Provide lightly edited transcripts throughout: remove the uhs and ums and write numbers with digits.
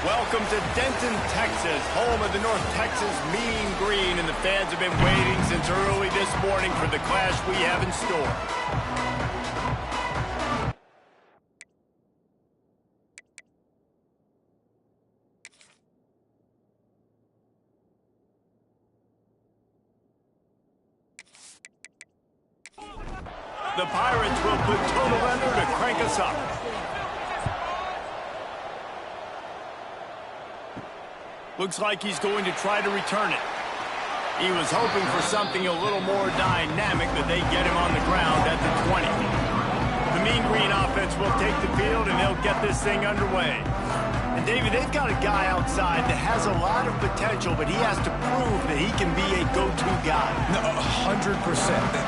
Welcome to Denton, Texas, home of the North Texas Mean Green, and the fans have been waiting since early this morning for the clash we have in store. The Pirates will put total under to crank us up. Looks like he's going to try to return it. He was hoping for something a little more dynamic, but they get him on the ground at the 20. The Mean Green offense will take the field, and they'll get this thing underway. And, David, they've got a guy outside that has a lot of potential, but he has to prove that he can be a go-to guy. No, 100%.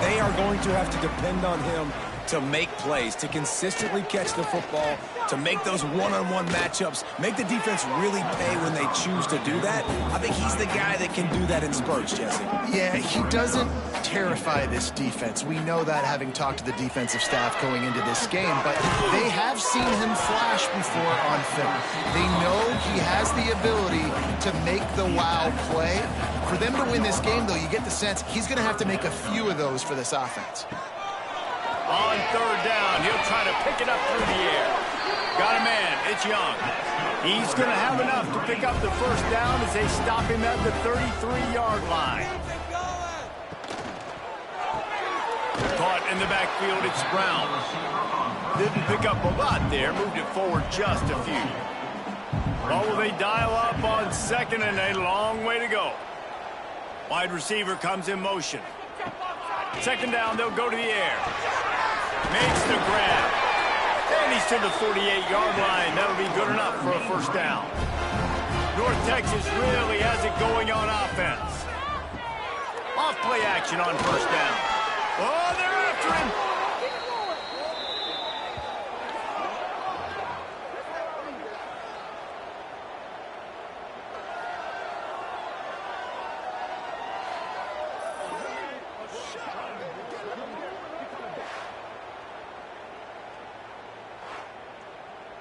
They are going to have to depend on him to make plays, to consistently catch the football, to make those one-on-one matchups, make the defense really pay when they choose to do that. I think he's the guy that can do that in spurts, Jesse. Yeah, he doesn't terrify this defense. We know that, having talked to the defensive staff going into this game, but they have seen him flash before on film. They know he has the ability to make the wow play. For them to win this game, though, you get the sense he's going to have to make a few of those for this offense. On third down, he'll try to pick it up through the air. Got a man, it's Young. He's going to have enough to pick up the first down as they stop him at the 33-yard line. Caught in the backfield, it's Brown. Didn't pick up a lot there, moved it forward just a few. Well, will they dial up on second and a long way to go? Wide receiver comes in motion. Second down, they'll go to the air. Makes the grab. And he's to the 48-yard line. That'll be good enough for a first down. North Texas really has it going on offense. Off play action on first down. Oh, they're after him.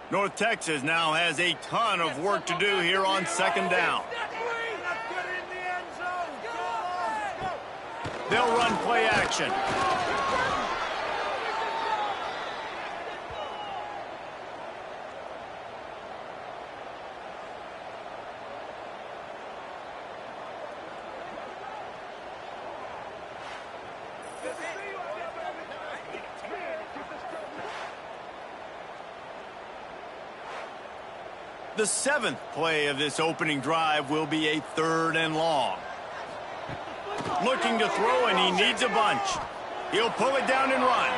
North Texas now has a ton of work to do here on second down. They'll run play action. The seventh play of this opening drive will be a third and long. Looking to throw, and he needs a bunch. He'll pull it down and run.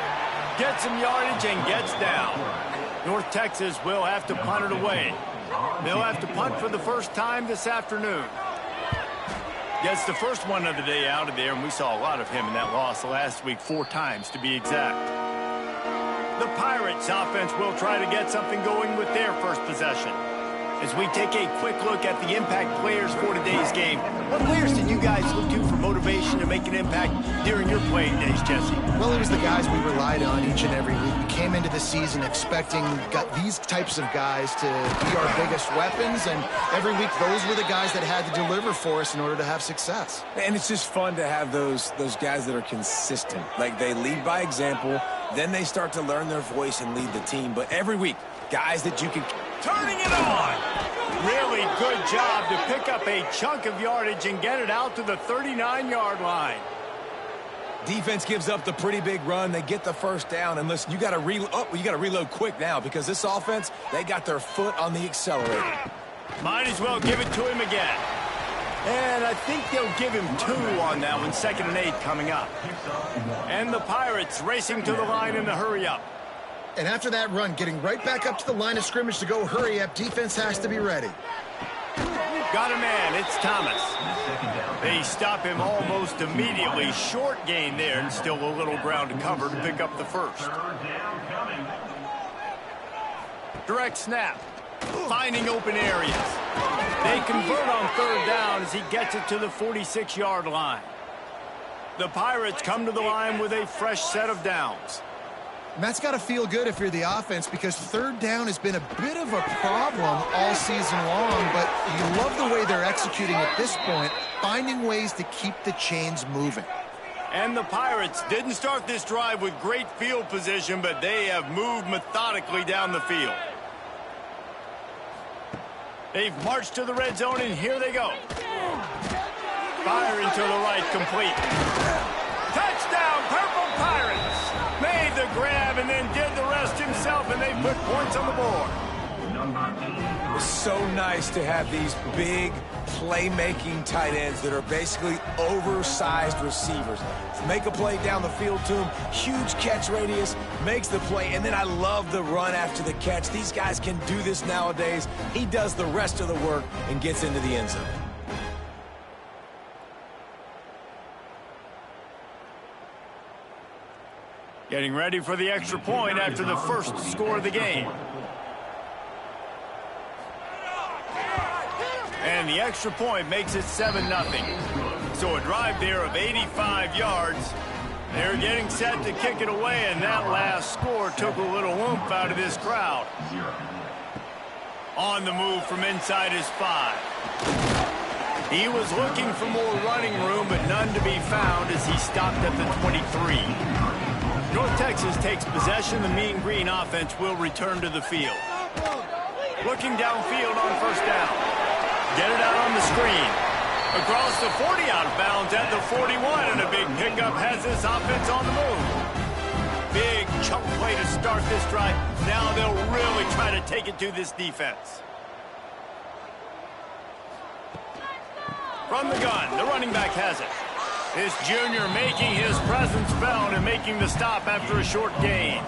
Gets some yardage and gets down. North Texas will have to punt it away. They'll have to punt for the first time this afternoon. Gets the first one of the day out of there, and we saw a lot of him in that loss last week, 4 times to be exact. The Pirates offense will try to get something going with their first possession. As we take a quick look at the impact players for today's game, what players did you guys look to for motivation to make an impact during your playing days, Jesse? Well, it was the guys we relied on each and every week. We came into the season expecting these types of guys to be our biggest weapons, and every week those were the guys that had to deliver for us in order to have success. And it's just fun to have those guys that are consistent. Like, they lead by example, then they start to learn their voice and lead the team. But every week, guys that you can... Turning it on! Really good job to pick up a chunk of yardage and get it out to the 39-yard line. Defense gives up the pretty big run. They get the first down. And listen, you got to reload quick now, because this offense, they got their foot on the accelerator. Might as well give it to him again. And I think they'll give him 2 on that one. 2nd and 8 coming up. And the Pirates racing to the line in the hurry-up. And after that run, getting right back up to the line of scrimmage to go hurry up, defense has to be ready. Got a man, it's Thomas. They stop him almost immediately. Short gain there, and still a little ground to cover to pick up the first. Direct snap. Finding open areas. They convert on third down as he gets it to the 46-yard line. The Pirates come to the line with a fresh set of downs. And that's got to feel good if you're the offense, because third down has been a bit of a problem all season long, but you love the way they're executing at this point, finding ways to keep the chains moving. And the Pirates didn't start this drive with great field position, but they have moved methodically down the field. They've marched to the red zone, and here they go. Fire into the right, complete. Touchdown, Purple Pirates! Made the grab and then did the rest himself, and they put points on the board. It's so nice to have these big playmaking tight ends that are basically oversized receivers. Make a play down the field to him, huge catch radius, makes the play, and then I love the run after the catch. These guys can do this nowadays. He does the rest of the work and gets into the end zone. Getting ready for the extra point after the first score of the game. And the extra point makes it 7-0. So a drive there of 85 yards. They're getting set to kick it away, and that last score took a little oomph out of this crowd. On the move from inside his 5. He was looking for more running room, but none to be found as he stopped at the 23. North Texas takes possession. The Mean Green offense will return to the field. Looking downfield on first down. Get it out on the screen. Across the 40, out of bounds at the 41, and a big pickup has this offense on the move. Big chunk play to start this drive. Now they'll really try to take it to this defense. From the gun, the running back has it. This junior making his presence felt and making the stop after a short gain.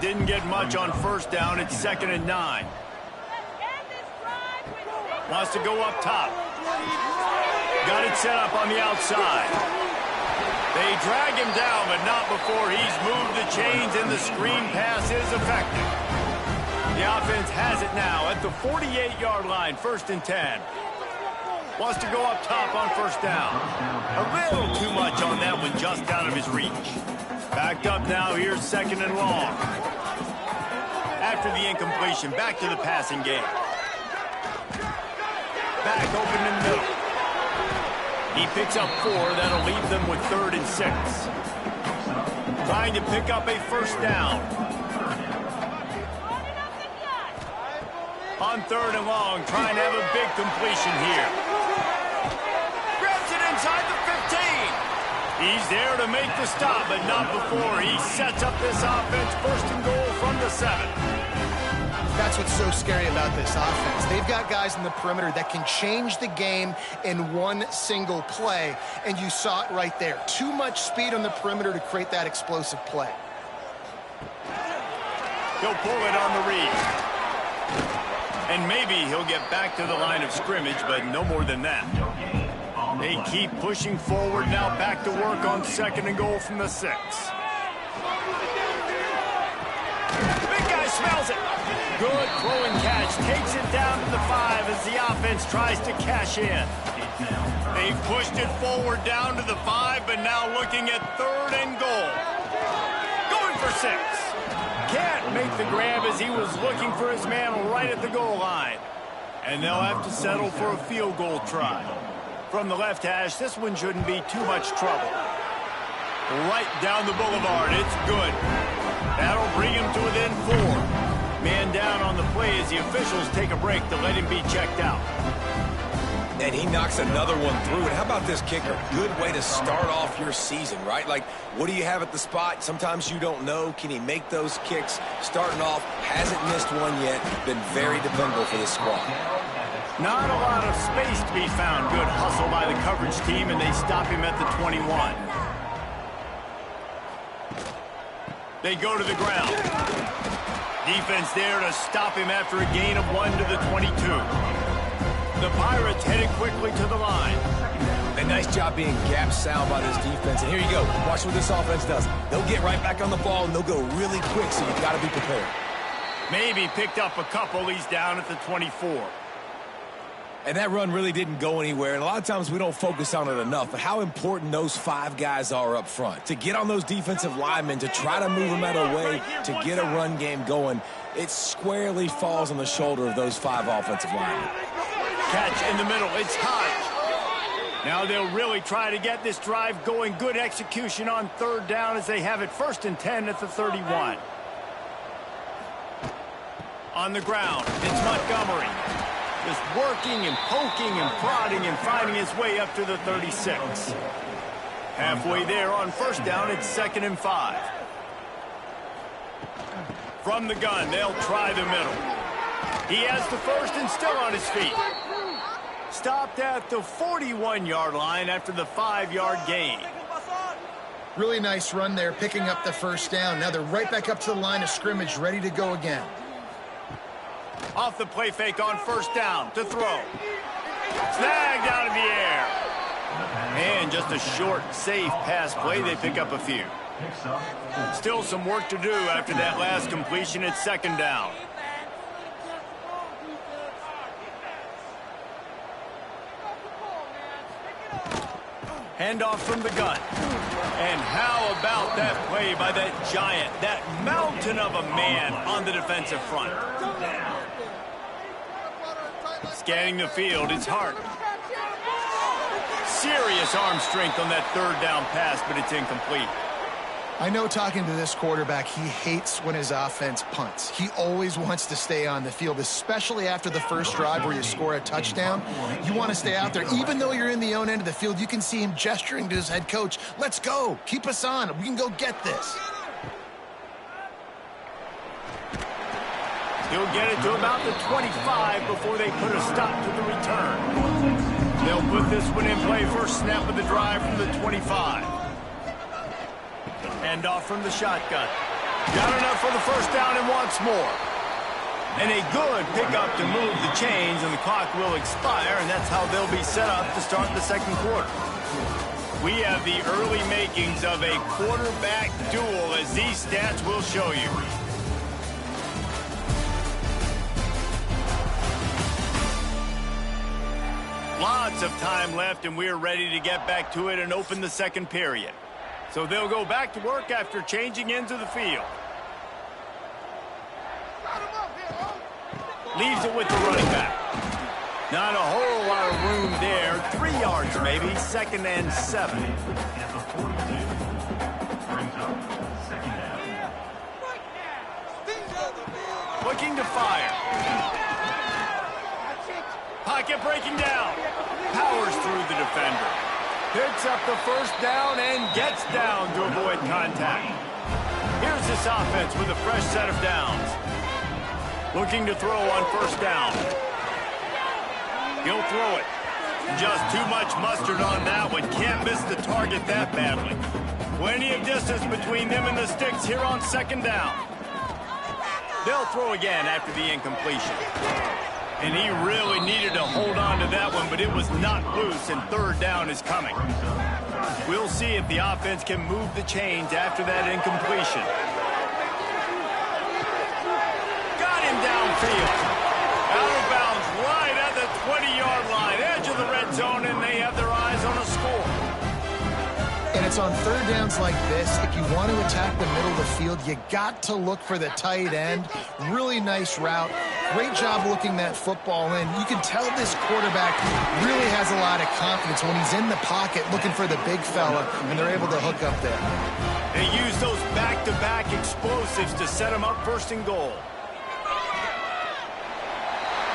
Didn't get much on first down. It's 2nd and 9. Wants to go up top. Got it set up on the outside. They drag him down, but not before he's moved the chains, and the screen pass is effective. The offense has it now at the 48-yard line, 1st and 10. Wants to go up top on first down. A little too much on that one, just out of his reach. Backed up now, here's 2nd and long. After the incompletion, back to the passing game. Back open in the middle. He picks up 4. That'll leave them with 3rd and 6. Trying to pick up a first down. On 3rd and long, trying to have a big completion here. Grabs it inside the 15. He's there to make the stop, but not before he sets up this offense. 1st and goal from the 7. That's what's so scary about this offense. They've got guys in the perimeter that can change the game in one single play, and you saw it right there. Too much speed on the perimeter to create that explosive play. He'll pull it on the read. And maybe he'll get back to the line of scrimmage, but no more than that. They keep pushing forward now, back to work on 2nd and goal from the 6. Big guy smells it. Good throw and catch. Takes it down to the 5 as the offense tries to cash in. They've pushed it forward down to the 5, but now looking at 3rd and goal. Going for 6. Can't make the grab as he was looking for his man right at the goal line. And they'll have to settle for a field goal try. From the left hash, this one shouldn't be too much trouble. Right down the boulevard. It's good. That'll bring him to within 4. Man down on the play as the officials take a break to let him be checked out. And he knocks another one through. And how about this kicker? Good way to start off your season, right? Like, what do you have at the spot? Sometimes you don't know. Can he make those kicks? Starting off, hasn't missed one yet. Been very dependable for this squad. Not a lot of space to be found. Good hustle by the coverage team, and they stop him at the 21. They go to the ground. Defense there to stop him after a gain of 1 to the 22. The Pirates headed quickly to the line. A nice job being gap sound by this defense. And here you go. Watch what this offense does. They'll get right back on the ball, and they'll go really quick, so you've got to be prepared. Maybe picked up a couple. He's down at the 24. And that run really didn't go anywhere. And a lot of times we don't focus on it enough. But how important those 5 guys are up front. To get on those defensive linemen, to try to move them out of the way, to get a run game going, it squarely falls on the shoulder of those 5 offensive linemen. Catch in the middle. It's Hodge. Now they'll really try to get this drive going. Good execution on 3rd down as they have it 1st and 10 at the 31. On the ground, it's Montgomery. Just working and poking and prodding and finding his way up to the 36. Halfway there on 1st down, it's 2nd and 5. From the gun, they'll try the middle. He has the 1st and still on his feet. Stopped at the 41-yard line after the 5-yard gain. Really nice run there, picking up the 1st down. Now they're right back up to the line of scrimmage, ready to go again. Off the play fake on 1st down to throw. Snagged out of the air. And just a short, safe pass play. They pick up a few. Still some work to do after that last completion. It's 2nd down. Handoff from the gun. And how about that play by that giant, that mountain of a man on the defensive front? Scanning the field, it's Hart. Serious arm strength on that 3rd down pass, but it's incomplete. I know talking to this quarterback, he hates when his offense punts. He always wants to stay on the field, especially after the 1st drive where you score a touchdown. You want to stay out there. Even though you're in the own end of the field, you can see him gesturing to his head coach. Let's go. Keep us on. We can go get this. He'll get it to about the 25 before they put a stop to the return. They'll put this one in play. First snap of the drive from the 25. Hand off from the shotgun. Got enough for the 1st down and wants more. And a good pickup to move the chains, and the clock will expire, and that's how they'll be set up to start the 2nd quarter. We have the early makings of a quarterback duel, as these stats will show you. Lots of time left, and we're ready to get back to it and open the 2nd period. So they'll go back to work after changing into the field. Leaves it with the running back. Not a whole lot of room there. 3 yards maybe. 2nd and 7. Looking to fire. Pocket breaking down. Powers through the defender. Picks up the 1st down and gets down to avoid contact. Here's this offense with a fresh set of downs. Looking to throw on 1st down. He'll throw it. Just too much mustard on that one. Can't miss the target that badly. Plenty of distance between them and the sticks here on 2nd down. They'll throw again after the incompletion. And he really needed to hold on to that one, but it was not loose, and 3rd down is coming. We'll see if the offense can move the chains after that incompletion. Got him downfield. Out of bounds right at the 20-yard line, edge of the red zone, and they have their eyes on a score. And it's on 3rd downs like this. If you want to attack the middle of the field, you got to look for the tight end. Really nice route. Great job looking that football in. You can tell this quarterback really has a lot of confidence when he's in the pocket looking for the big fella, and they're able to hook up there. They use those back-to-back explosives to set him up 1st and goal.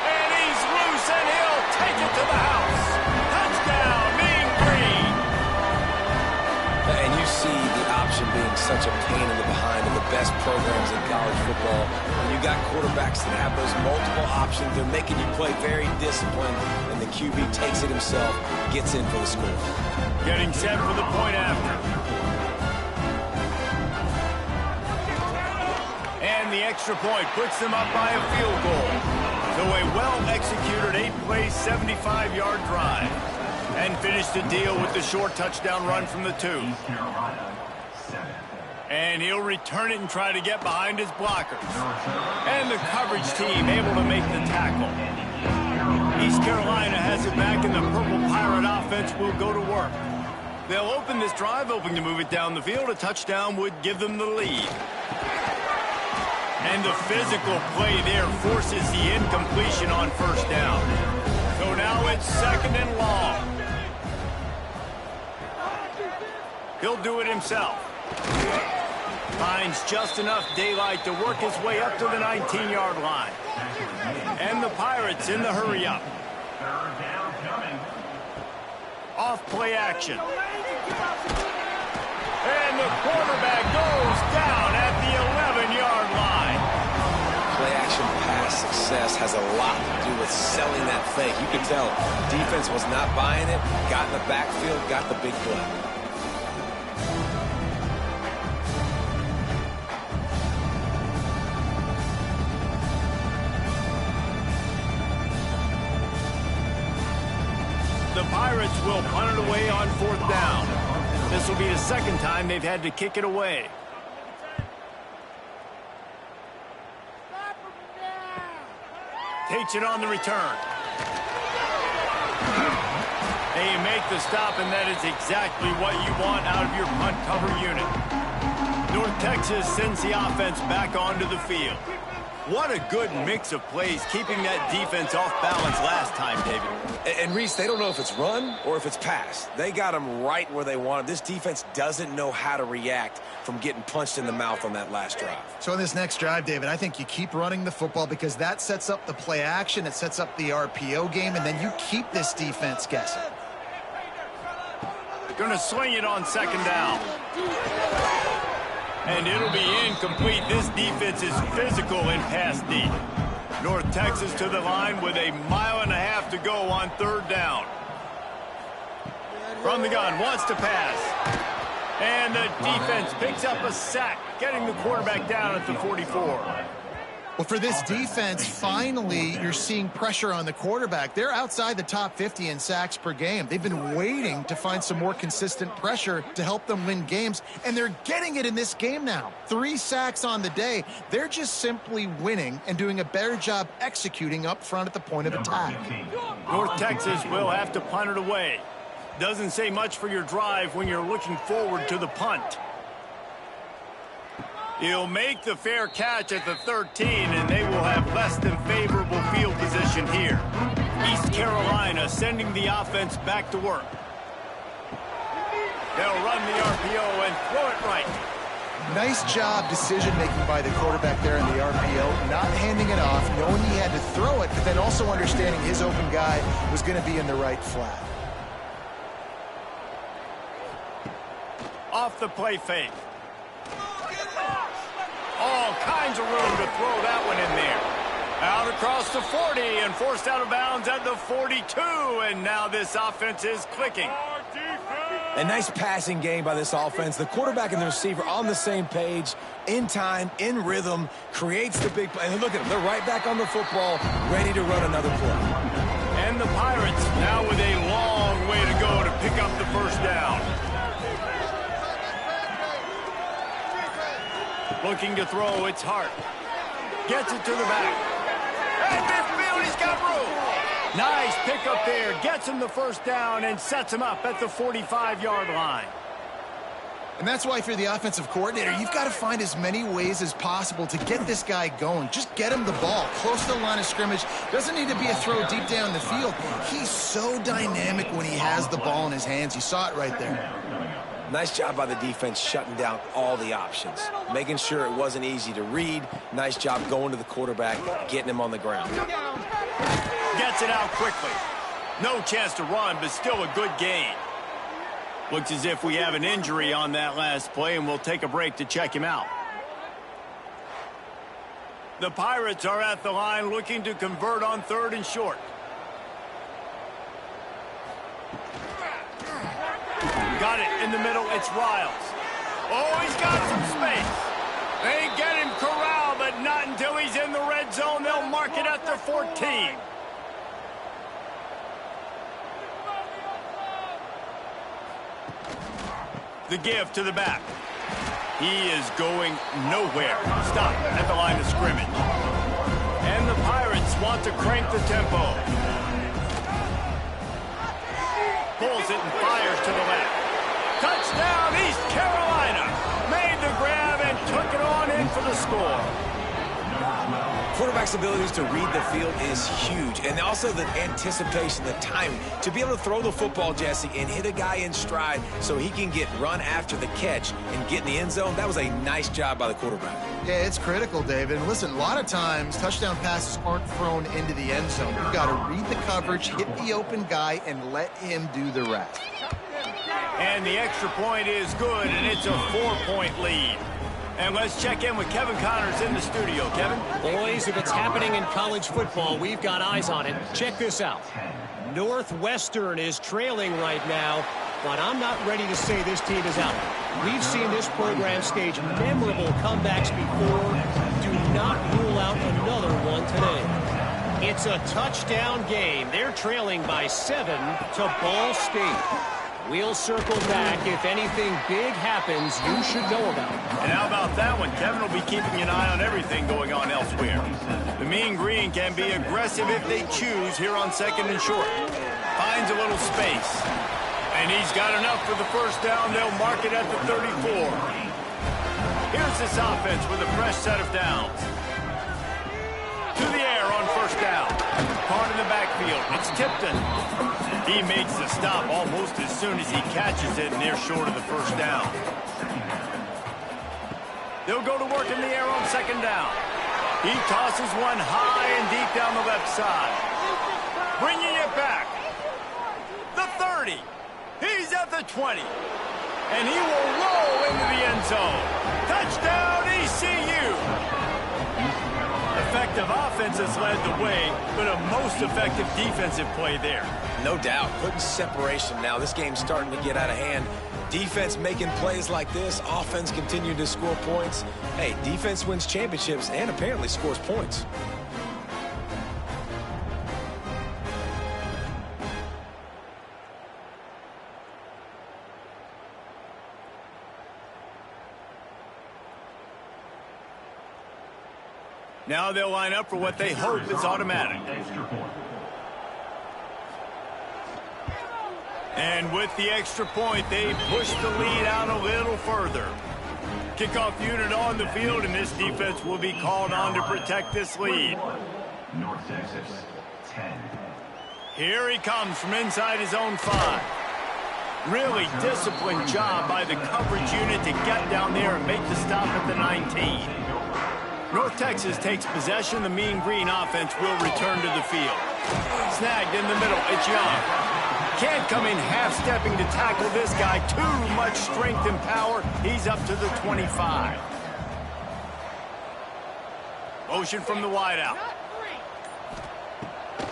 And he's loose, and he'll take it to the house. Touchdown, Mean Green. And you see the option being such a pain in the behind of the best programs in college football. When you got quarterbacks that have those multiple options, they're making you play very disciplined, and the QB takes it himself, gets in for the score. Getting set for the point after. And the extra point puts them up by a field goal. So a well-executed 8-play, 75-yard drive. And finish the deal with the short touchdown run from the 2. And he'll return it and try to get behind his blockers. And the coverage team able to make the tackle. East Carolina has it back, and the Purple Pirate offense will go to work. They'll open this drive, hoping to move it down the field. A touchdown would give them the lead. And the physical play there forces the incompletion on first down. So now it's 2nd and long. He'll do it himself. Finds just enough daylight to work his way up to the 19-yard line. And the Pirates in the hurry-up. Off play action. And the quarterback goes down at the 11-yard line. Play action pass success has a lot to do with selling that fake. You can tell defense was not buying it, got in the backfield, got the big play. The Pirates will punt it away on 4th down. This will be the 2nd time they've had to kick it away. Takes it on the return. They make the stop, and that is exactly what you want out of your punt cover unit. North Texas sends the offense back onto the field. What a good mix of plays, keeping that defense off balance last time, David. And Reese, they don't know if it's run or if it's pass. They got them right where they want them. This defense doesn't know how to react from getting punched in the mouth on that last drive. So in this next drive, David, I think you keep running the football because that sets up the play action, it sets up the RPO game, and then you keep this defense guessing. Going to swing it on 2nd down. And it'll be incomplete. This defense is physical in pass deep. North Texas to the line with 1.5 miles to go on 3rd down. From the gun, wants to pass. And the defense picks up a sack, getting the quarterback down at the 44. Well, for this defense, finally, you're seeing pressure on the quarterback. They're outside the top 50 in sacks per game. They've been waiting to find some more consistent pressure to help them win games, and they're getting it in this game now. 3 sacks on the day. They're just simply winning and doing a better job executing up front at the point of attack. North Texas will have to punt it away. Doesn't say much for your drive when you're looking forward to the punt. He'll make the fair catch at the 13, and they will have less than favorable field position here. East Carolina sending the offense back to work. They'll run the RPO and throw it right. Nice job decision-making by the quarterback there in the RPO, not handing it off, knowing he had to throw it, but then also understanding his open guy was going to be in the right flat. Off the play fake. All kinds of room to throw that one in there. Out across the 40 and forced out of bounds at the 42. And now this offense is clicking. A nice passing game by this offense. The quarterback and the receiver on the same page, in time, in rhythm, creates the big play. And look at them. They're right back on the football, ready to run another play. And the Pirates now with a long way to go to pick up the first down. Looking to throw, it's Hart. Gets it to the back. At midfield, he's got room. Nice pickup there. Gets him the first down and sets him up at the 45-yard line. And that's why if you're the offensive coordinator, you've got to find as many ways as possible to get this guy going. Just get him the ball close to the line of scrimmage. Doesn't need to be a throw deep down the field. He's so dynamic when he has the ball in his hands. You saw it right there. Nice job by the defense shutting down all the options, making sure it wasn't easy to read. Nice job going to the quarterback, getting him on the ground. Gets it out quickly. No chance to run, but still a good gain. Looks as if we have an injury on that last play, and we'll take a break to check him out. The Pirates are at the line looking to convert on 3rd and short. Got it in the middle. It's Riles. Oh, he's got some space. They get him corralled, but not until he's in the red zone. They'll mark it at the 14. The give to the back. He is going nowhere. Stop at the line of scrimmage. And the Pirates want to crank the tempo. Pulls it and fires to the left. Touchdown, East Carolina. Made the grab and took it on in for the score. Quarterback's abilities to read the field is huge, and also the anticipation, the timing. To be able to throw the football, Jesse, and hit a guy in stride so he can get run after the catch and get in the end zone, that was a nice job by the quarterback. Yeah, it's critical, David. And listen, a lot of times touchdown passes aren't thrown into the end zone. You've got to read the coverage, hit the open guy, and let him do the rest. And the extra point is good, and it's a 4-point lead. And let's check in with Kevin Connors in the studio. Kevin? Boys, if it's happening in college football, we've got eyes on it. Check this out. Northwestern is trailing right now, but I'm not ready to say this team is out. We've seen this program stage memorable comebacks before. Do not rule out another one today. It's a touchdown game. They're trailing by 7 to Ball State. We'll circle back. If anything big happens, you should know about it. And how about that one? Kevin will be keeping an eye on everything going on elsewhere. The Mean Green can be aggressive if they choose here on 2nd and short. Finds a little space. And he's got enough for the first down. They'll mark it at the 34. Here's this offense with a fresh set of downs. To the air on first down. Caught in the backfield. It's Tipton. He makes the stop almost as soon as he catches it, and they're short of the first down. They'll go to work in the air on 2nd down. He tosses one high and deep down the left side. Bringing it back. The 30. He's at the 20. And he will roll into the end zone. Touchdown, ECU. Effective offense has led the way, but a most effective defensive play there. No doubt. Putting separation now. This game's starting to get out of hand. Defense making plays like this. Offense continuing to score points. Hey, defense wins championships and apparently scores points. Now they'll line up for what they hope is automatic. And with the extra point, they push the lead out a little further. Kickoff unit on the field, and this defense will be called on to protect this lead. North Texas, 10. Here he comes from inside his own 5. Really disciplined job by the coverage unit to get down there and make the stop at the 19. North Texas takes possession. The Mean Green offense will return to the field. Snagged in the middle. It's Young. Can't come in half-stepping to tackle this guy. Too much strength and power. He's up to the 25. Motion from the wideout.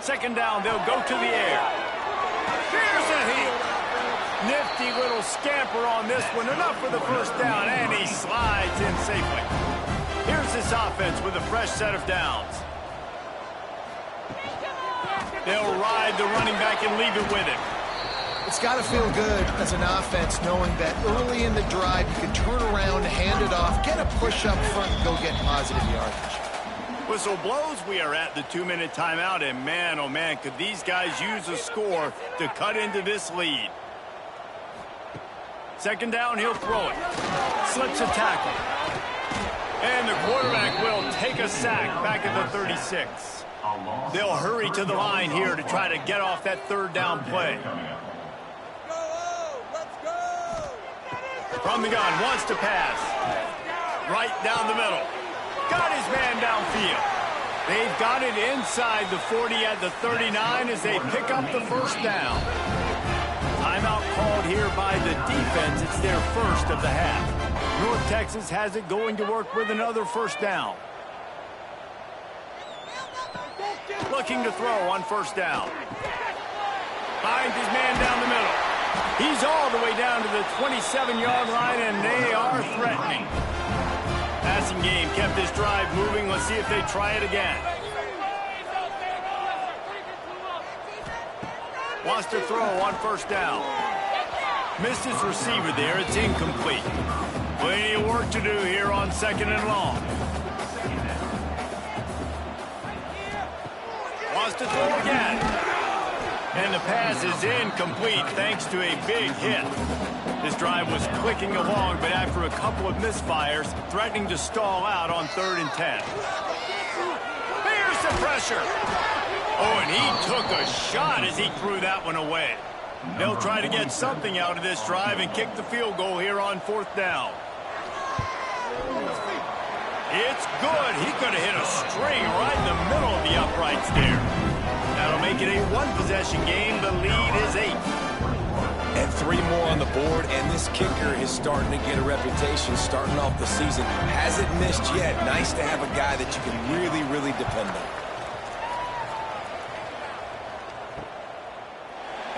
2nd down, they'll go to the air. Here's a heat. Nifty little scamper on this one. Enough for the first down, and he slides in safely. Here's this offense with a fresh set of downs. They'll ride the running back and leave it with him. It's got to feel good as an offense knowing that early in the drive you can turn around, hand it off, get a push up front, and go get positive yardage. Whistle blows. We are at the 2-minute timeout, and man, oh man, could these guys use a score to cut into this lead. 2nd down, he'll throw it. Slips a tackle. And the quarterback will take a sack back at the 36. They'll hurry to the line here to try to get off that 3rd down play. From the gun, wants to pass. Right down the middle. Got his man downfield. They've got it inside the 40 at the 39 as they pick up the first down. Timeout called here by the defense. It's their first of the half. North Texas has it going to work with another first down. Looking to throw on first down. Finds his man down the middle. He's all the way down to the 27-yard line, and they are threatening. Passing game kept this drive moving. Let's see if they try it again. Wants to throw on first down. Missed his receiver there. It's incomplete. Plenty of work to do here on 2nd and long. Wants to throw again. And the pass is incomplete thanks to a big hit. This drive was clicking along, but after a couple of misfires, threatening to stall out on 3rd and 10. Here's the pressure. Oh, and he took a shot as he threw that one away. They'll try to get something out of this drive and kick the field goal here on 4th down. It's good. He could have hit a string right in the middle of the uprights there. That'll make it a one-possession game. The lead is 8. And 3 more on the board, and this kicker is starting to get a reputation starting off the season. Hasn't missed yet. Nice to have a guy that you can really, really depend on.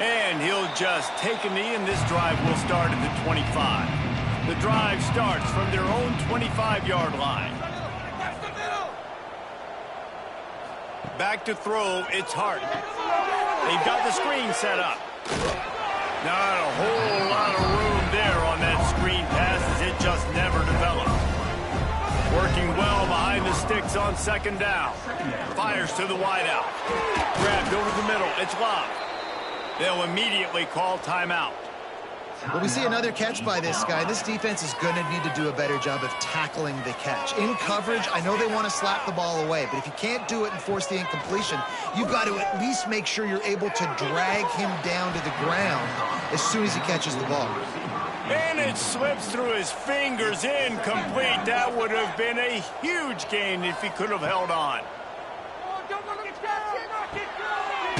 And he'll just take a knee, and this drive will start at the 25. The drive starts from their own 25-yard line. Back to throw, it's Hart. They've got the screen set up. Not a whole lot of room there on that screen pass as it just never developed. Working well behind the sticks on 2nd down. Fires to the wideout. Grabbed over the middle, it's Love. They'll immediately call timeout. Well, we see another catch by this guy. This defense is going to need to do a better job of tackling the catch. In coverage, I know they want to slap the ball away, but if you can't do it and force the incompletion, you've got to at least make sure you're able to drag him down to the ground as soon as he catches the ball. And it slips through his fingers, incomplete. That would have been a huge gain if he could have held on.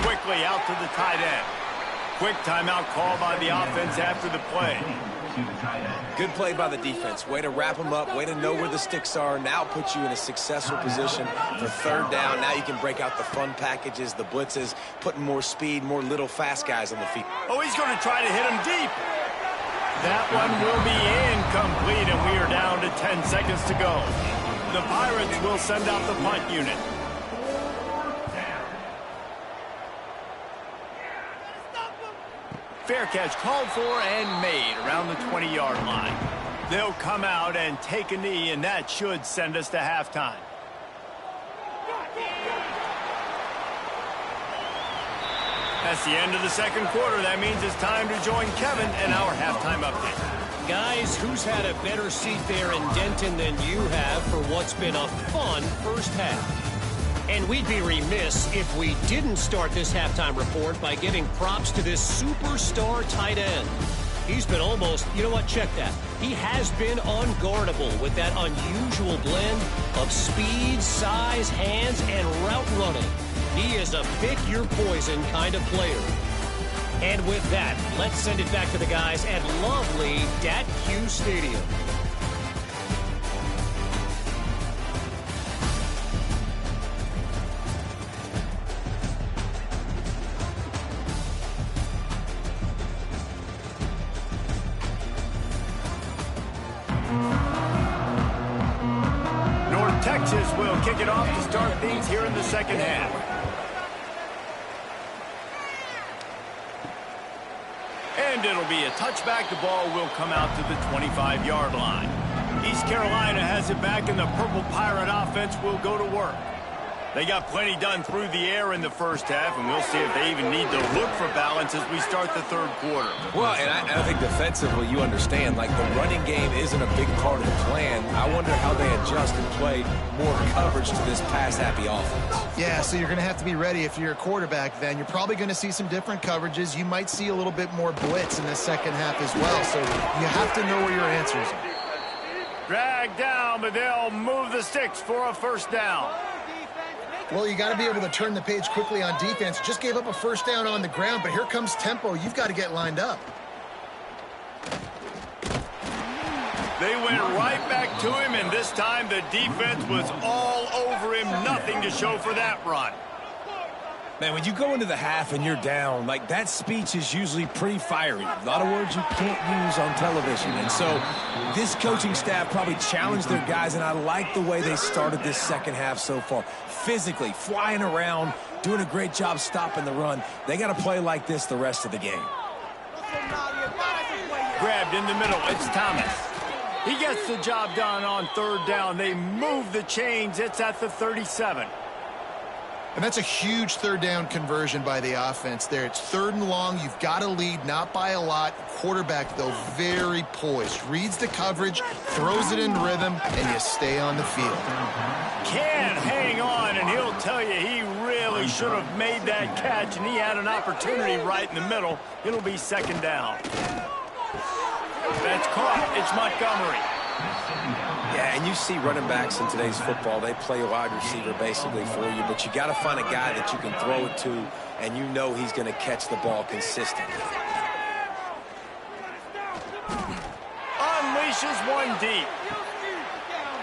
Quickly out to the tight end. Quick timeout call by the offense after the play. Good play by the defense. Way to wrap them up. Way to know where the sticks are. Now put you in a successful position for 3rd down. Now you can break out the fun packages, the blitzes, putting more speed, more little fast guys on the feet. Oh, he's going to try to hit him deep. That one will be incomplete, and we are down to 10 seconds to go. The Pirates will send out the punt unit. Fair catch called for and made around the 20-yard line. They'll come out and take a knee, and that should send us to halftime. That's the end of the 2nd quarter. That means it's time to join Kevin in our halftime update. Guys, who's had a better seat there in Denton than you have for what's been a fun first half? And we'd be remiss if we didn't start this halftime report by giving props to this superstar tight end. He's been almost, you know what, check that. He has been unguardable with that unusual blend of speed, size, hands, and route running. He is a pick-your-poison kind of player. And with that, let's send it back to the guys at lovely Dat-Q Stadium. Texas will kick it off to start things here in the 2nd half. And it'll be a touchback. The ball will come out to the 25-yard line. East Carolina has it back, and the Purple Pirate offense will go to work. They got plenty done through the air in the first half, and we'll see if they even need to look for balance as we start the 3rd quarter. Well, and I think defensively, you understand, like the running game isn't a big part of the plan. I wonder how they adjust and play more coverage to this pass-happy offense. Yeah, so you're going to have to be ready if you're a quarterback then. You're probably going to see some different coverages. You might see a little bit more blitz in the 2nd half as well, so you have to know where your answers are. Dragged down, but they'll move the sticks for a 1st down. Well, you got to be able to turn the page quickly on defense. Just gave up a 1st down on the ground, but here comes tempo. You've got to get lined up. They went right back to him, and this time the defense was all over him. Nothing to show for that run. Man, when you go into the half and you're down, like that speech is usually pretty fiery. A lot of words you can't use on television. And so this coaching staff probably challenged their guys, and I like the way they started this 2nd half so far. Physically, flying around, doing a great job stopping the run. They got to play like this the rest of the game. Grabbed in the middle, it's Thomas. He gets the job done on third down. They move the chains. It's at the 37. And that's a huge third down conversion by the offense there. It's 3rd and long. You've got to lead, not by a lot. Quarterback, though, very poised. Reads the coverage, throws it in rhythm, and you stay on the field. Can hang on, and he'll tell you he really should have made that catch, and he had an opportunity right in the middle. It'll be 2nd down. That's caught. It's Montgomery. Yeah, and you see running backs in today's football, they play wide receiver basically for you, but you got to find a guy that you can throw it to, and you know he's going to catch the ball consistently. Unleashes one deep.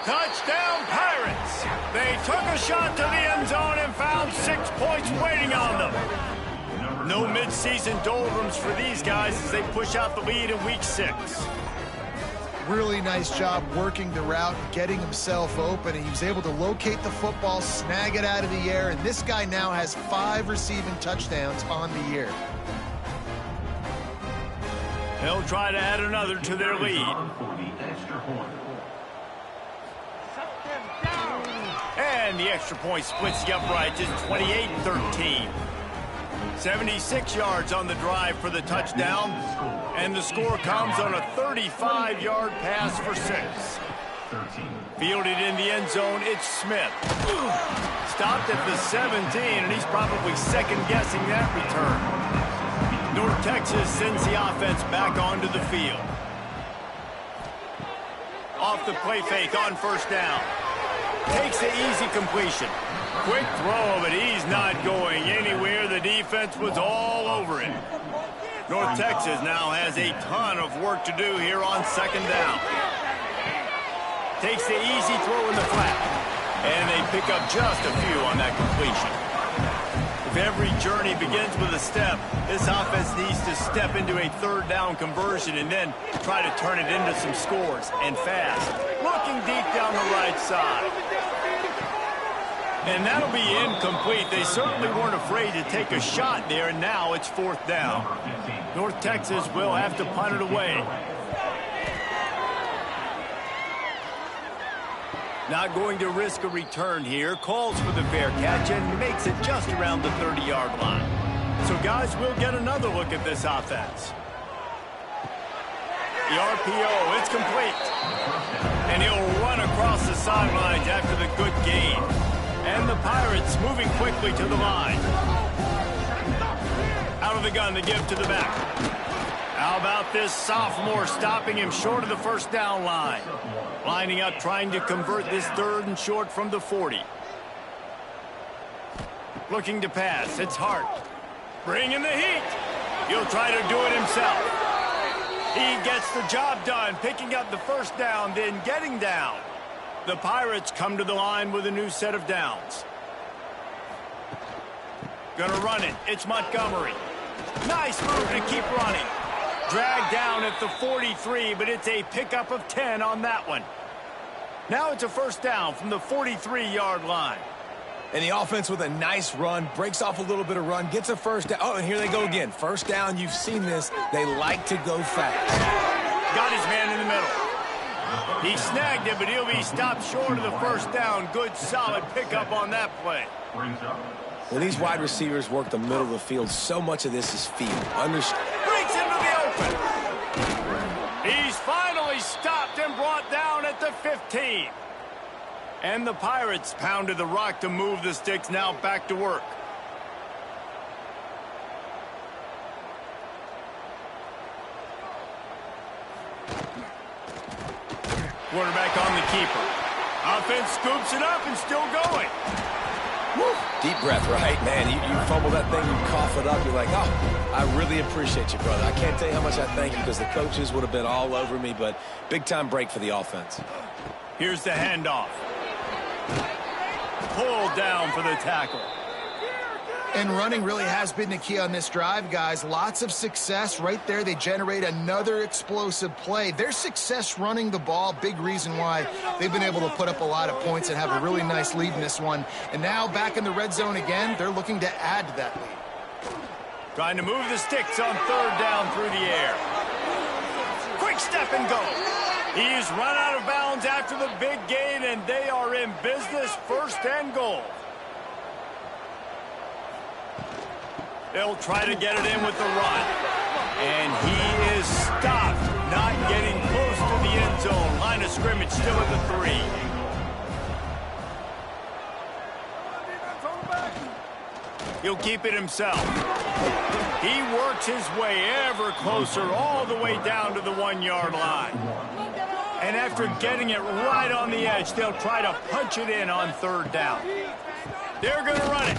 Touchdown, Pirates. They took a shot to the end zone and found 6 points waiting on them. No midseason doldrums for these guys as they push out the lead in week 6. Really nice job working the route, getting himself open, and he was able to locate the football, snag it out of the air, and this guy now has 5 receiving touchdowns on the year. They'll try to add another to their lead. And the extra point splits the uprights. It's 28-13. 76 yards on the drive for the touchdown, and the score comes on a 35-yard pass for 6. Fielded in the end zone, it's Smith. Stopped at the 17, and he's probably second-guessing that return. North Texas sends the offense back onto the field. Off the play fake on 1st down. Takes the easy completion. Quick throw, but he's not going anywhere. The defense was all over him. North Texas now has a ton of work to do here on 2nd down. Takes the easy throw in the flat. And they pick up just a few on that completion. If every journey begins with a step, this offense needs to step into a 3rd down conversion and then try to turn it into some scores, and fast. Looking deep down the right side. And that'll be incomplete. They certainly weren't afraid to take a shot there, and now it's 4th down. North Texas will have to punt it away. Not going to risk a return here. Calls for the fair catch and makes it just around the 30-yard line. So, guys, we'll get another look at this offense. The RPO, it's complete. And he'll run across the sidelines after the good gain. And the Pirates moving quickly to the line. Out of the gun to give to the back. How about this sophomore stopping him short of the 1st down line? Lining up, trying to convert this 3rd and short from the 40. Looking to pass. It's Hart. Bringing the heat. He'll try to do it himself. He gets the job done, picking up the 1st down, then getting down. The Pirates come to the line with a new set of downs. Gonna run it. It's Montgomery. Nice move to keep running. Dragged down at the 43, but it's a pickup of 10 on that one. Now it's a 1st down from the 43-yard line. And the offense with a nice run, breaks off a little bit of run, gets a 1st down. Oh, and here they go again. 1st down, you've seen this. They like to go fast. Got his man in the middle. He snagged it, but he'll be stopped short of the 1st down. Good, solid pickup on that play. When these wide receivers work the middle of the field, so much of this is feel. Breaks into the open. He's finally stopped and brought down at the 15. And the Pirates pounded the rock to move the sticks, now back to work. Quarterback on the keeper. Offense scoops it up and still going. Woo. Deep breath, right? Man, you fumble that thing, you cough it up, you're like, oh, I really appreciate you, brother. I can't tell you how much I thank you because the coaches would have been all over me, but big-time break for the offense. Here's the handoff. Pulled down for the tackle. And running really has been the key on this drive, guys. Lots of success right there. They generate another explosive play. Their success running the ball, big reason why they've been able to put up a lot of points and have a really nice lead in this one. And now back in the red zone again, they're looking to add to that lead. Trying to move the sticks on 3rd down through the air. Quick step and go. He's run out of bounds after the big gain, and they are in business, 1st and goal. They'll try to get it in with the run. And he is stopped, not getting close to the end zone. Line of scrimmage still at the 3. He'll keep it himself. He works his way ever closer all the way down to the 1-yard line. And after getting it right on the edge, they'll try to punch it in on 3rd down. They're going to run it.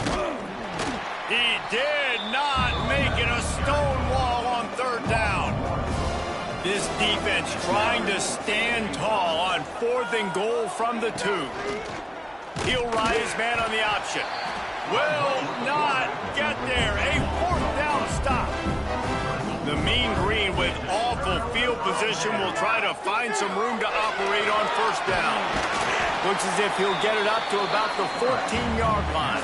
He did not make it a stone wall on 3rd down. This defense trying to stand tall on 4th and goal from the 2. He'll ride his man on the option. Will not get there. A 4th down stop. The Mean Green with awful field position will try to find some room to operate on 1st down. Looks as if he'll get it up to about the 14-yard line.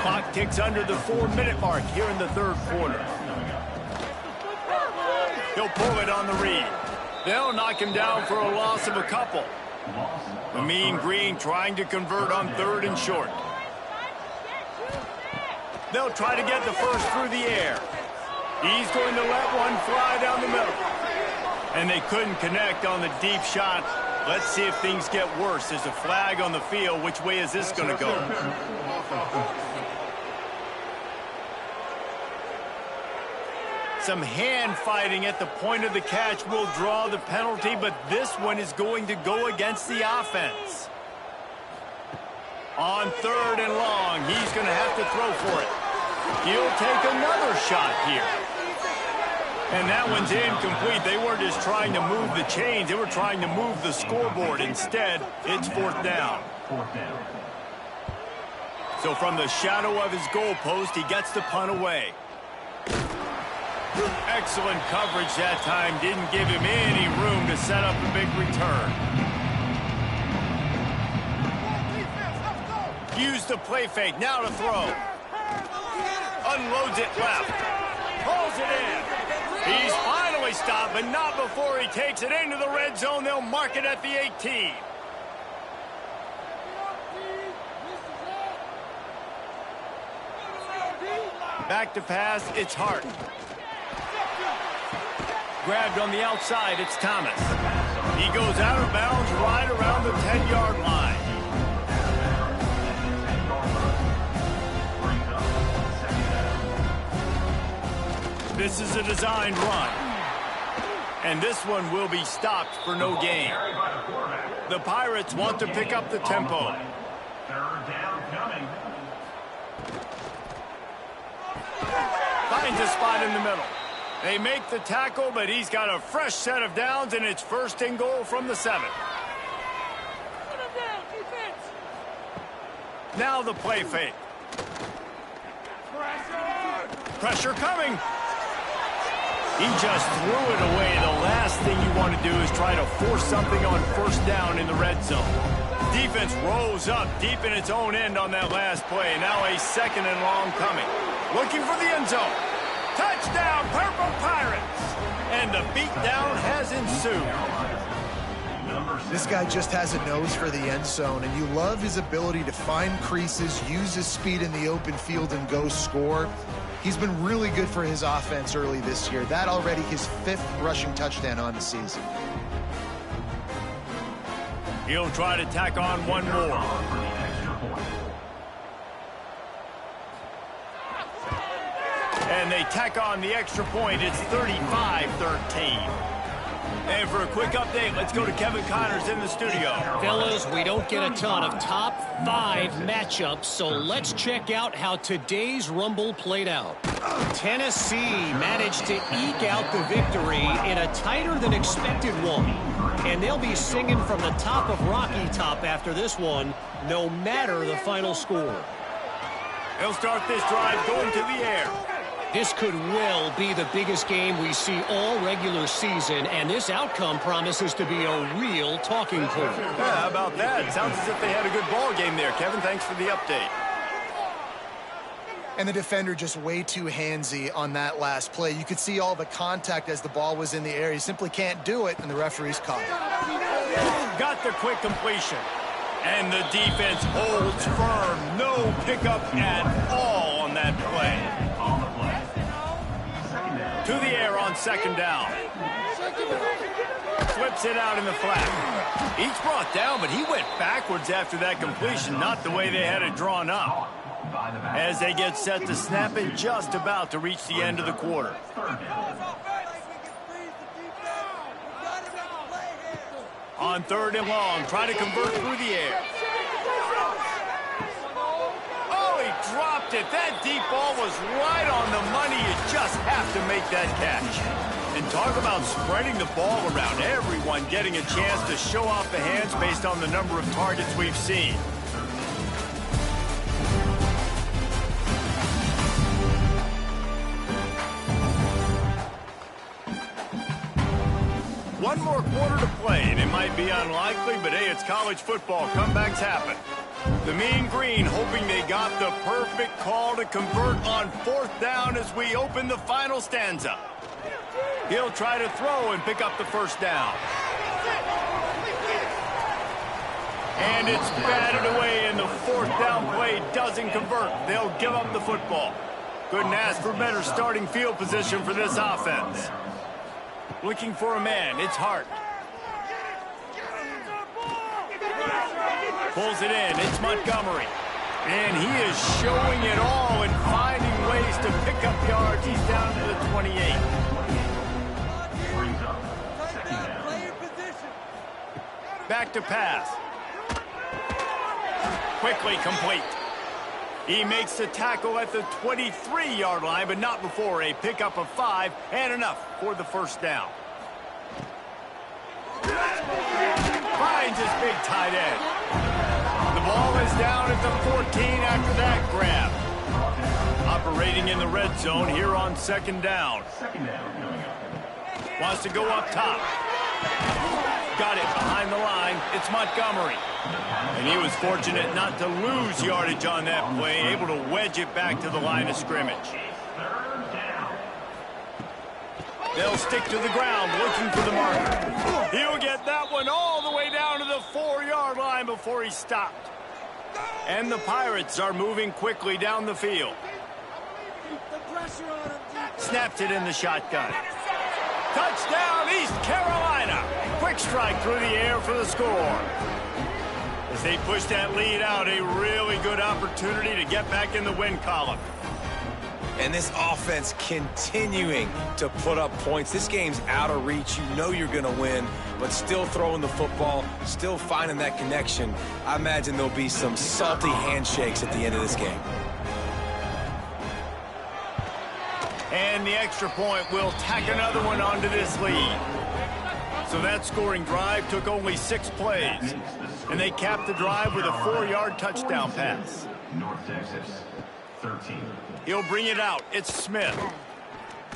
Clock ticks under the 4-minute mark here in the 3rd quarter. He'll pull it on the read. They'll knock him down for a loss of a couple. The Mean Green trying to convert on 3rd and short. They'll try to get the first through the air. He's going to let one fly down the middle. And they couldn't connect on the deep shot. Let's see if things get worse. There's a flag on the field. Which way is this going to go? Some hand fighting at the point of the catch will draw the penalty, but this one is going to go against the offense. On 3rd and long, he's going to have to throw for it. He'll take another shot here. And that one's incomplete. They weren't just trying to move the chains. They were trying to move the scoreboard. Instead, it's 4th down. So from the shadow of his goalpost, he gets the punt away. Excellent coverage that time. Didn't give him any room to set up a big return. Use the play fake. Now to throw. Unloads it left. Pulls it in. He's finally stopped, but not before he takes it into the red zone. They'll mark it at the 18. Back to pass. It's Hart. Grabbed on the outside. It's Thomas. He goes out of bounds right around the 10-yard line. This is a designed run. And this one will be stopped for no gain. The Pirates want to pick up the tempo. 3rd down coming. Finds a spot in the middle. They make the tackle, but he's got a fresh set of downs, and it's 1st and goal from the 7. Now the play fake. Pressure coming. He just threw it away. The last thing you want to do is try to force something on 1st down in the red zone. Defense rose up deep in its own end on that last play. Now a 2nd and long coming. Looking for the end zone. Touchdown, Purple Pirates! And the beatdown has ensued. This guy just has a nose for the end zone, and you love his ability to find creases, use his speed in the open field, and go score. He's been really good for his offense early this year. That already his 5th rushing touchdown on the season. He'll try to tack on one more. And they tack on the extra point. It's 35-13. And for a quick update, let's go to Kevin Connors in the studio. Fellas, we don't get a ton of top 5 matchups, so let's check out how today's Rumble played out. Tennessee managed to eke out the victory in a tighter than expected one. And they'll be singing from the top of Rocky Top after this one, no matter the final score. They'll start this drive going to the air. This could well be the biggest game we see all regular season, and this outcome promises to be a real talking point. Yeah, how about that? Sounds as if they had a good ball game there. Kevin, thanks for the update. And the defender just way too handsy on that last play. You could see all the contact as the ball was in the air. He simply can't do it, and the referee's caught it. Got the quick completion. And the defense holds firm. No pickup at all on that play. To the air on second down. Flips it out in the flat. Each brought down, but he went backwards after that completion, not the way they had it drawn up. As they get set to snap it, just about to reach the end of the quarter. On third and long, trying to convert through the air. Oh, he dropped it. That deep ball was right on the money. You just have to make that catch. And talk about spreading the ball around. Everyone getting a chance to show off the hands based on the number of targets we've seen. One more quarter to play, and it might be unlikely, but hey, it's college football. Comebacks happen. The Mean Green hoping they got the perfect call to convert on fourth down as we open the final stanza. He'll try to throw and pick up the first down. And it's batted away, and the fourth down play doesn't convert. They'll give up the football. Couldn't ask for better starting field position for this offense. Looking for a man, it's Hart. Pulls it in, it's Montgomery. And he is showing it all and finding ways to pick up yards. He's down to the 28. Back to pass. Quickly complete. He makes the tackle at the 23-yard line, but not before a pickup of 5 and enough for the first down. Finds his big tight end. The ball is down at the 14 after that grab. Operating in the red zone here on second down. Wants to go up top. Got it behind the line. It's Montgomery. And he was fortunate not to lose yardage on that play, able to wedge it back to the line of scrimmage. They'll stick to the ground, looking for the marker. He'll get that one all the way down to the 4-yard line before he stopped. And the Pirates are moving quickly down the field. Snaps it in the shotgun. Touchdown, East Carolina. Quick strike through the air for the score. As they push that lead out, a really good opportunity to get back in the win column. And this offense continuing to put up points. This game's out of reach. You know you're going to win, but still throwing the football, still finding that connection. I imagine there'll be some salty handshakes at the end of this game. And the extra point will tack another one onto this lead. So that scoring drive took only 6 plays. And they capped the drive with a 4-yard touchdown pass. North Texas, 13. He'll bring it out. It's Smith.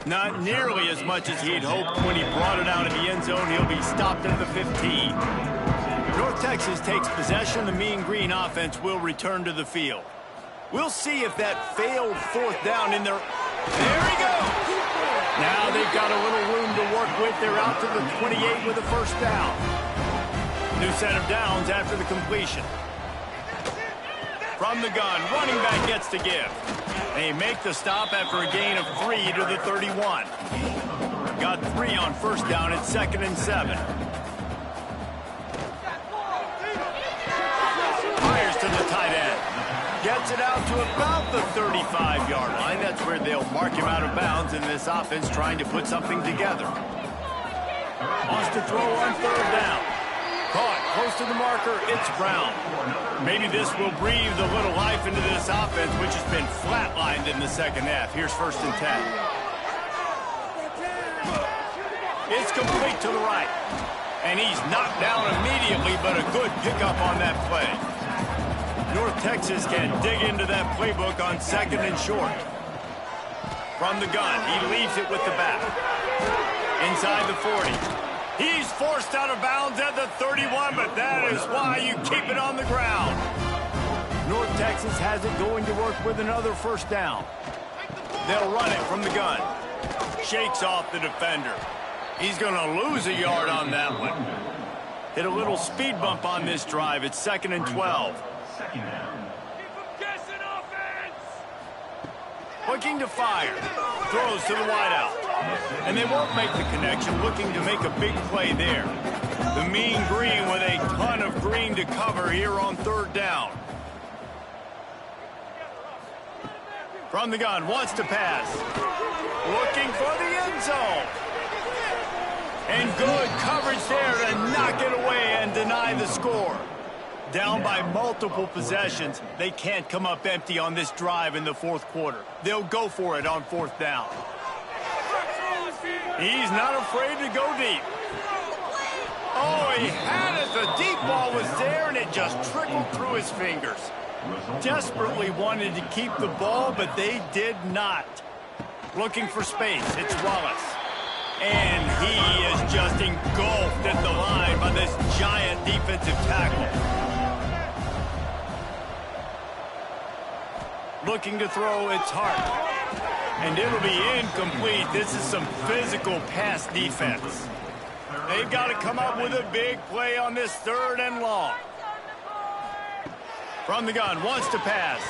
Not nearly as much as he'd hoped when he brought it out of the end zone. He'll be stopped at the 15. North Texas takes possession. The Mean Green offense will return to the field. We'll see if that failed fourth down in their... There he goes! Now they've got a little room to work with. They're out to the 28 with a first down. New set of downs after the completion. From the gun, running back gets to give. They make the stop after a gain of 3 to the 31. Got 3 on first down at 2nd and 7. Fires to the tight end. Gets it out to about the 35-yard line. That's where they'll mark him out of bounds in this offense trying to put something together. Wants to throw on third down. Caught close to the marker, it's Brown. Maybe this will breathe a little life into this offense, which has been flatlined in the second half. Here's 1st and 10. It's complete to the right. And he's knocked down immediately, but a good pickup on that play. North Texas can dig into that playbook on 2nd and short. From the gun, he leaves it with the back. Inside the 40. He's forced out of bounds at the 31, but that is why you keep it on the ground. North Texas has it going to work with another first down. They'll run it from the gun. Shakes off the defender. He's going to lose a yard on that one. Hit a little speed bump on this drive. It's 2nd and 12. Second down. Looking to fire. Throws to the wideout. And they won't make the connection, looking to make a big play there. The mean green with a ton of green to cover here on 3rd down. From the gun, wants to pass. Looking for the end zone. And good coverage there to knock it away and deny the score. Down by multiple possessions, they can't come up empty on this drive in the 4th quarter. They'll go for it on 4th down. He's not afraid to go deep. Oh, he had it. The deep ball was there, and it just trickled through his fingers. Desperately wanted to keep the ball, but they did not. Looking for space. It's Wallace. And he is just engulfed at the line by this giant defensive tackle. Looking to throw, it's Hart. And it'll be incomplete. This is some physical pass defense. They've got to come up with a big play on this 3rd and long. From the gun, wants to pass.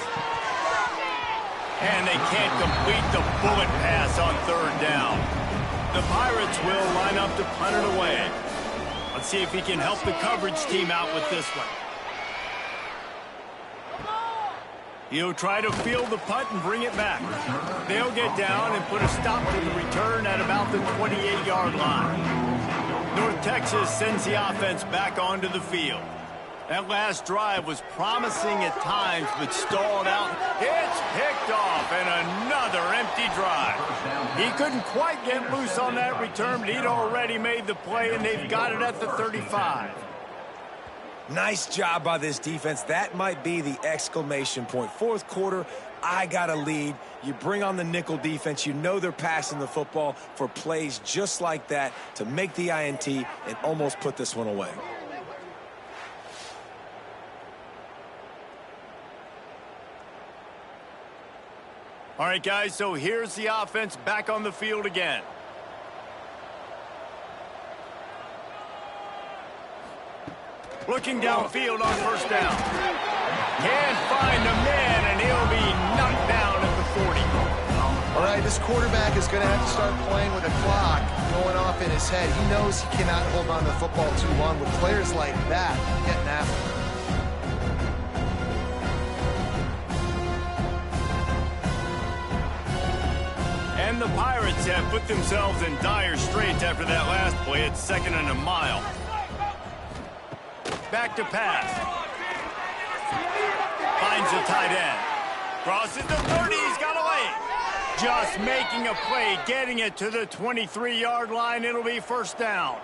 And they can't complete the bullet pass on 3rd down. The Pirates will line up to punt it away. Let's see if he can help the coverage team out with this one. He'll try to field the punt and bring it back. They'll get down and put a stop to the return at about the 28-yard line. North Texas sends the offense back onto the field. That last drive was promising at times, but stalled out. It's picked off, and another empty drive. He couldn't quite get loose on that return, but he'd already made the play, and they've got it at the 35. Nice job by this defense. That might be the exclamation point. 4th quarter, I got a lead. You bring on the nickel defense. You know they're passing the football for plays just like that to make the INT and almost put this one away. All right, guys, so here's the offense back on the field again. Looking downfield on 1st down. Can't find a man, and he'll be knocked down at the 40. All right, this quarterback is going to have to start playing with a clock going off in his head. He knows he cannot hold on to the football too long with players like that getting after him. And the Pirates have put themselves in dire straits after that last play. It's 2nd and a mile. Back to pass. Finds the tight end. Crosses the 30. He's got a lane. Just making a play, getting it to the 23-yard line. It'll be 1st down.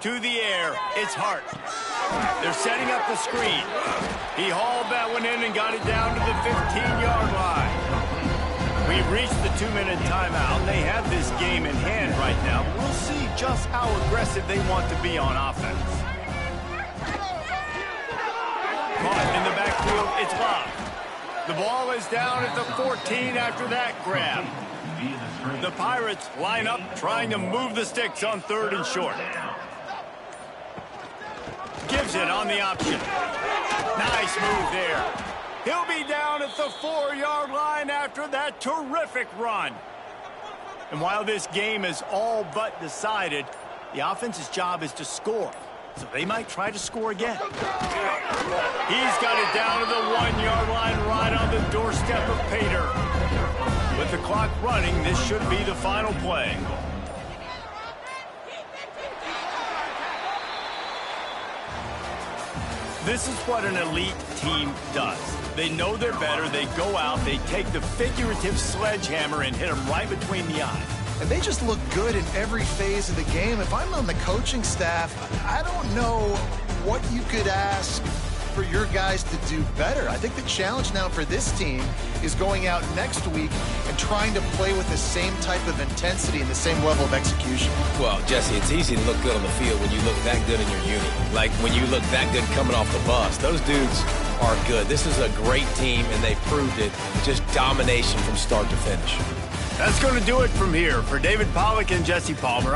To the air. It's Hart. They're setting up the screen. He hauled that one in and got it down to the 15-yard line. We've reached the 2-minute timeout. They have this game in hand right now. We'll see just how aggressive they want to be on offense. Caught in the backfield. It's Love. The ball is down at the 14 after that grab. The Pirates line up trying to move the sticks on 3rd and short. Gives it on the option. Nice move there. He'll be down at the 4-yard line after that terrific run. And while this game is all but decided, the offense's job is to score. So they might try to score again. He's got it down to the 1-yard line right on the doorstep of Pater. With the clock running, this should be the final play. This is what an elite team does. They know they're better. They go out. They take the figurative sledgehammer and hit them right between the eyes. And they just look good in every phase of the game. If I'm on the coaching staff, I don't know what you could ask for your guys to do better. I think the challenge now for this team is going out next week and trying to play with the same type of intensity and the same level of execution. Well, Jesse, it's easy to look good on the field when you look that good in your unit. Like when you look that good coming off the bus. Those dudes are good. This is a great team, and they proved it. Just domination from start to finish. That's going to do it from here. For David Pollack and Jesse Palmer,